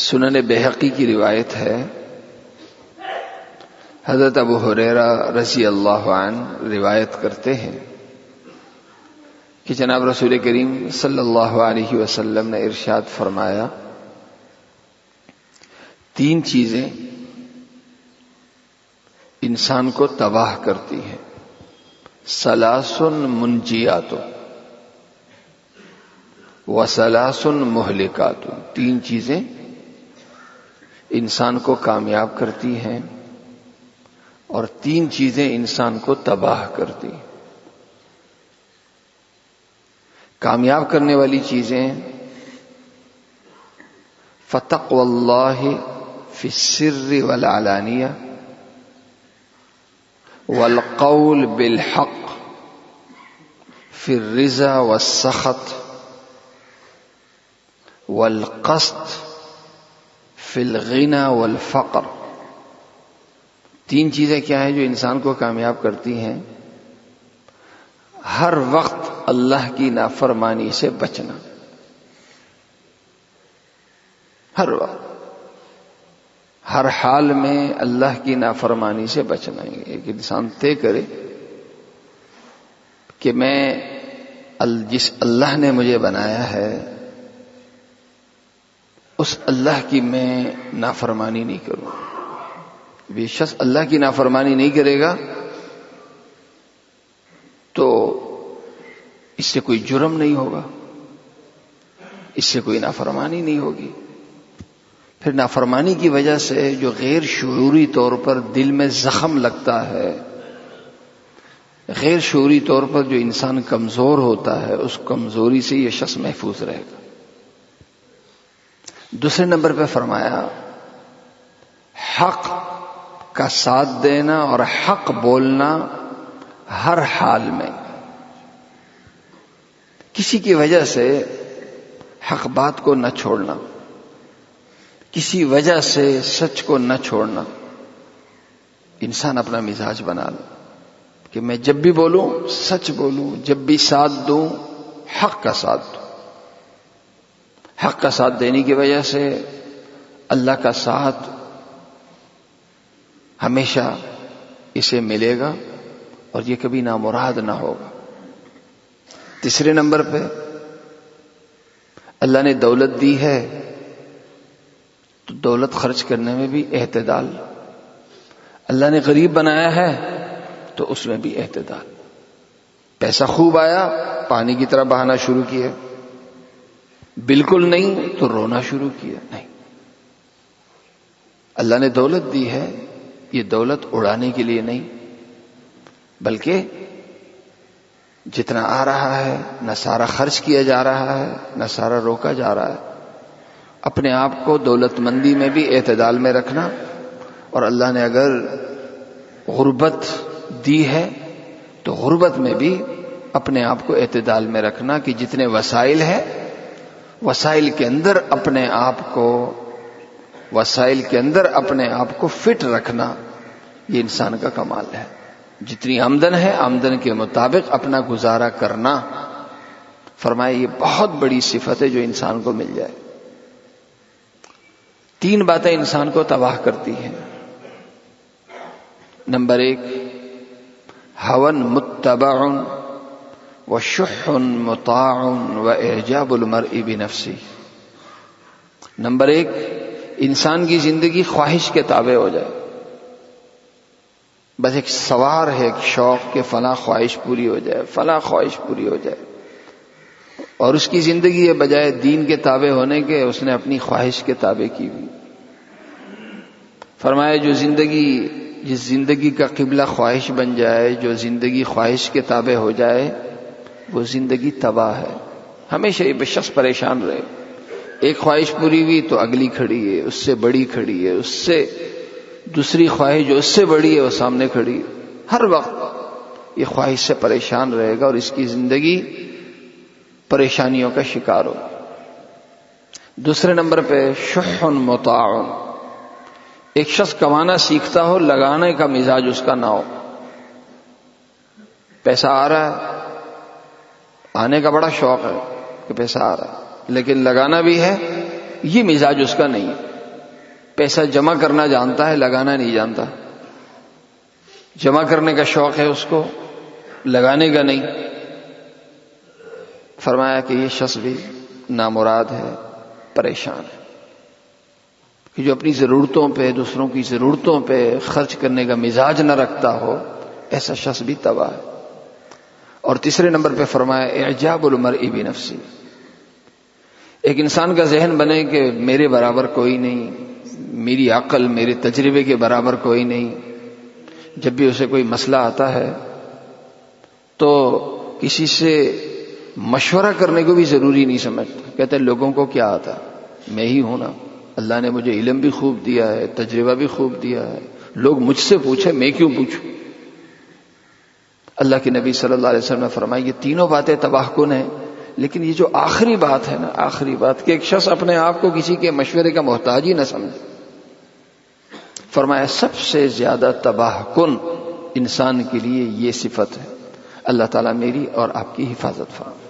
سنن بہقی کی روایت ہے، حضرت ابو ہریرہ رضی اللہ عنہ روایت کرتے ہیں کہ جناب رسول کریم صلی اللہ علیہ وسلم نے ارشاد فرمایا، تین چیزیں انسان کو تباہ کرتی ہیں، ثلاث منجیات وثلاث مہلکات، تین چیزیں انسان کو کامیاب کرتی ہیں اور تین چیزیں انسان کو تباہ کرتی ہیں۔ کامیاب کرنے والی چیزیں فتقوی اللہ فی السر والعلانیہ والقول بالحق فی الرضا والسخط والقصد فی الغنى والفقر۔ تین چیزیں کیا ہیں جو انسان کو کامیاب کرتی ہیں؟ ہر وقت اللہ کی نافرمانی سے بچنا، ہر وقت ہر حال میں اللہ کی نافرمانی سے بچنا۔ ایک انسان طے کرے کہ میں جس اللہ نے مجھے بنایا ہے اس اللہ کی میں نافرمانی نہیں کروں۔ یہ شخص اللہ کی نافرمانی نہیں کرے گا تو اس سے کوئی جرم نہیں ہوگا، اس سے کوئی نافرمانی نہیں ہوگی۔ پھر نافرمانی کی وجہ سے جو غیر شعوری طور پر دل میں زخم لگتا ہے، غیر شعوری طور پر جو انسان کمزور ہوتا ہے، اس کمزوری سے یہ شخص محفوظ رہے گا۔ دوسرے نمبر پہ فرمایا حق کا ساتھ دینا اور حق بولنا ہر حال میں، کسی کی وجہ سے حق بات کو نہ چھوڑنا، کسی وجہ سے سچ کو نہ چھوڑنا۔ انسان اپنا مزاج بنا لے کہ میں جب بھی بولوں سچ بولوں، جب بھی ساتھ دوں حق کا ساتھ دوں۔ حق کا ساتھ دینے کی وجہ سے اللہ کا ساتھ ہمیشہ اسے ملے گا اور یہ کبھی نامراد نہ ہوگا۔ تیسرے نمبر پہ اللہ نے دولت دی ہے تو دولت خرچ کرنے میں بھی اعتدال، اللہ نے غریب بنایا ہے تو اس میں بھی اعتدال۔ پیسہ خوب آیا پانی کی طرح بہانا شروع کیا، بالکل نہیں تو رونا شروع کیا، نہیں۔ اللہ نے دولت دی ہے، یہ دولت اڑانے کے لیے نہیں، بلکہ جتنا آ رہا ہے نہ سارا خرچ کیا جا رہا ہے نہ سارا روکا جا رہا ہے۔ اپنے آپ کو دولت مندی میں بھی اعتدال میں رکھنا، اور اللہ نے اگر غربت دی ہے تو غربت میں بھی اپنے آپ کو اعتدال میں رکھنا کہ جتنے وسائل ہیں وسائل کے اندر اپنے آپ کو فٹ رکھنا، یہ انسان کا کمال ہے۔ جتنی آمدن ہے آمدن کے مطابق اپنا گزارا کرنا، فرمایا یہ بہت بڑی صفت ہے جو انسان کو مل جائے۔ تین باتیں انسان کو تباہ کرتی ہیں۔ نمبر ایک ہون متبع وشح مطاع واعجاب المرء بنفسه۔ نمبر ایک انسان کی زندگی خواہش کے تابع ہو جائے، بس ایک سوار ہے ایک شوق کہ فلاں خواہش پوری ہو جائے، فلاں خواہش پوری ہو جائے، اور اس کی زندگی یہ بجائے دین کے تابع ہونے کے اس نے اپنی خواہش کے تابع کی ہوئی۔ فرمایا جس زندگی کا قبلہ خواہش بن جائے، جو زندگی خواہش کے تابع ہو جائے، وہ زندگی تباہ ہے۔ ہمیشہ یہ شخص پریشان رہے، ایک خواہش پوری ہوئی تو اگلی کھڑی ہے، اس سے بڑی کھڑی ہے، اس سے دوسری خواہش جو اس سے بڑی ہے وہ سامنے کھڑی ہے۔ ہر وقت یہ خواہش سے پریشان رہے گا اور اس کی زندگی پریشانیوں کا شکار ہو۔ دوسرے نمبر پہ شح مطاع، ایک شخص کمانا سیکھتا ہو، لگانے کا مزاج اس کا نہ ہو۔ پیسہ آ رہا ہے، آنے کا بڑا شوق ہے کہ پیسہ آ رہا ہے، لیکن لگانا بھی ہے یہ مزاج اس کا نہیں ہے. پیسہ جمع کرنا جانتا ہے، لگانا نہیں جانتا. جمع کرنے کا شوق ہے اس کو، لگانے کا نہیں. فرمایا کہ یہ شخص بھی نامراد ہے، پریشان ہے، کہ جو اپنی ضرورتوں پہ، دوسروں کی ضرورتوں پہ خرچ کرنے کا مزاج نہ رکھتا ہو، ایسا شخص بھی تباہ ہے. اور تیسرے نمبر پہ فرمایا اعجاب المرء بنفسہ. ایک انسان کا ذہن بنے کہ میرے برابر کوئی نہیں، میری عقل، میرے تجربے کے برابر کوئی نہیں. جب بھی اسے کوئی مسئلہ آتا ہے تو کسی سے مشورہ کرنے کو بھی ضروری نہیں سمجھتا. کہتے ہیں لوگوں کو کیا آتا، میں ہی ہوں نا، اللہ نے مجھے علم بھی خوب دیا ہے، تجربہ بھی خوب دیا ہے، لوگ مجھ سے پوچھے، میں کیوں پوچھوں. اللہ کے نبی صلی اللہ علیہ وسلم نے فرمایا یہ تینوں باتیں تباہ کن ہیں، لیکن یہ جو آخری بات ہے نا، آخری بات کہ ایک شخص اپنے آپ کو کسی کے مشورے کا محتاج ہی نہ سمجھے، فرمایا سب سے زیادہ تباہ کن انسان کے لیے یہ صفت ہے. اللہ تعالیٰ میری اور آپ کی حفاظت فرمائے.